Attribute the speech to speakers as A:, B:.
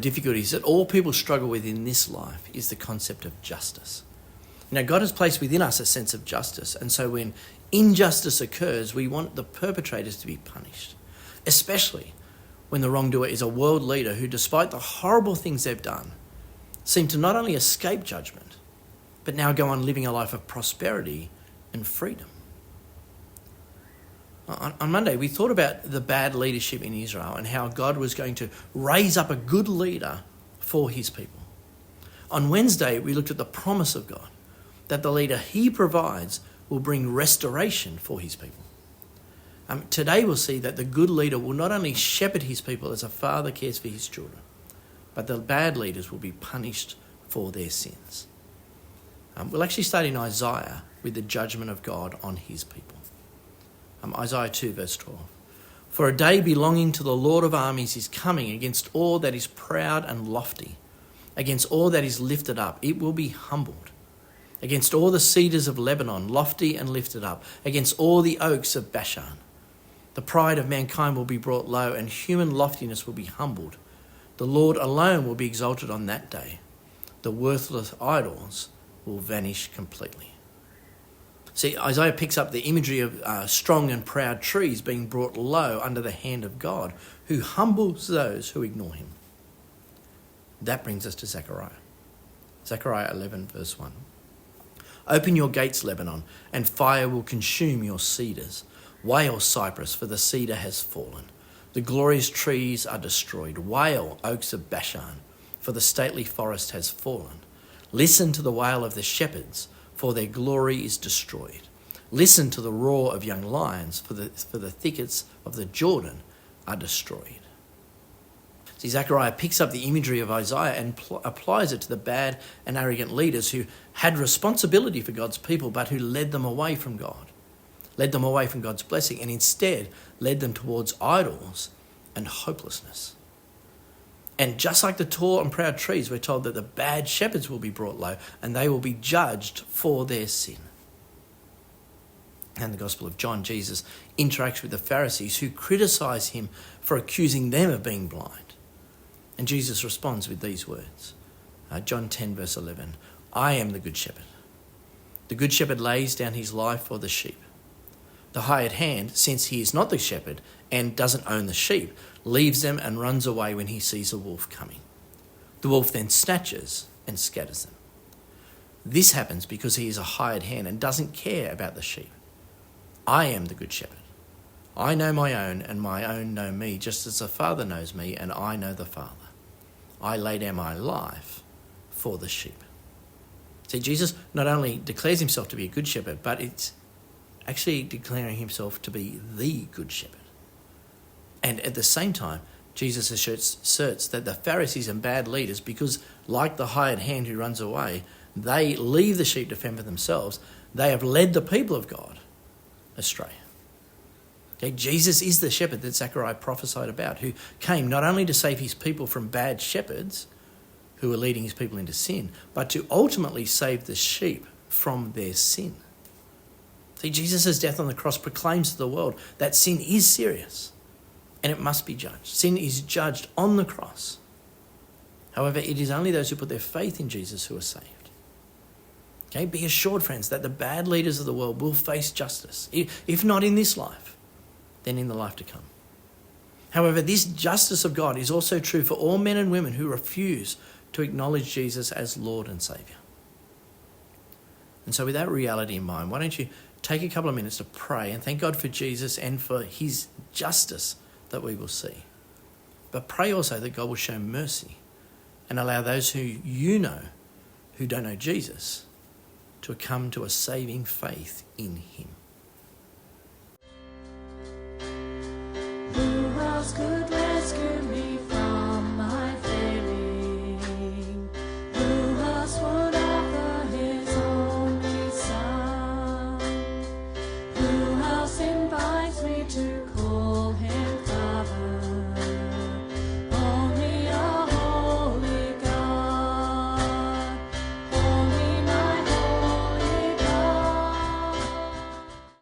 A: difficulties that all people struggle with in this life is the concept of justice. Now, God has placed within us a sense of justice, and so when injustice occurs, we want the perpetrators to be punished, especially when the wrongdoer is a world leader who, despite the horrible things they've done, seem to not only escape judgment, but now go on living a life of prosperity and freedom. On Monday, we thought about the bad leadership in Israel and how God was going to raise up a good leader for his people. On Wednesday, we looked at the promise of God, that the leader he provides will bring restoration for his people. Today we'll see that the good leader will not only shepherd his people as a father cares for his children, but the bad leaders will be punished for their sins. We'll actually start in Isaiah with the judgment of God on his people. Isaiah 2 verse 12. For a day belonging to the Lord of armies is coming against all that is proud and lofty, against all that is lifted up. It will be humbled. Against all the cedars of Lebanon, lofty and lifted up, against all the oaks of Bashan. The pride of mankind will be brought low, and human loftiness will be humbled. The Lord alone will be exalted on that day. The worthless idols will vanish completely. See, Isaiah picks up the imagery of strong and proud trees being brought low under the hand of God, who humbles those who ignore him. That brings us to Zechariah. Zechariah 11 verse 1. Open your gates, Lebanon, and fire will consume your cedars. Wail, cypress, for the cedar has fallen. The glorious trees are destroyed. Wail, oaks of Bashan, for the stately forest has fallen. Listen to the wail of the shepherds, for their glory is destroyed. Listen to the roar of young lions, for the thickets of the Jordan are destroyed. See, Zechariah picks up the imagery of Isaiah and applies it to the bad and arrogant leaders who had responsibility for God's people, but who led them away from God, led them away from God's blessing, and instead led them towards idols and hopelessness. And just like the tall and proud trees, we're told that the bad shepherds will be brought low and they will be judged for their sin. And the Gospel of John, Jesus interacts with the Pharisees who criticise him for accusing them of being blind. And Jesus responds with these words. John 10 verse 11. I am the good shepherd. The good shepherd lays down his life for the sheep. The hired hand, since he is not the shepherd and doesn't own the sheep, leaves them and runs away when he sees a wolf coming. The wolf then snatches and scatters them. This happens because he is a hired hand and doesn't care about the sheep. I am the good shepherd. I know my own, and my own know me, just as the Father knows me, and I know the Father. I lay down my life for the sheep. See, Jesus not only declares himself to be a good shepherd, but it's actually declaring himself to be the good shepherd. And at the same time, Jesus asserts that the Pharisees and bad leaders, because like the hired hand who runs away, they leave the sheep to fend for themselves, they have led the people of God astray. Okay, Jesus is the shepherd that Zechariah prophesied about, who came not only to save his people from bad shepherds who were leading his people into sin, but to ultimately save the sheep from their sin. See, Jesus' death on the cross proclaims to the world that sin is serious and it must be judged. Sin is judged on the cross. However, it is only those who put their faith in Jesus who are saved. Okay, be assured, friends, that the bad leaders of the world will face justice, if not in this life, then in the life to come. However, this justice of God is also true for all men and women who refuse to acknowledge Jesus as Lord and Saviour. And so with that reality in mind, why don't you take a couple of minutes to pray and thank God for Jesus and for his justice that we will see. But pray also that God will show mercy and allow those who you know who don't know Jesus to come to a saving faith in him.
B: Who was good?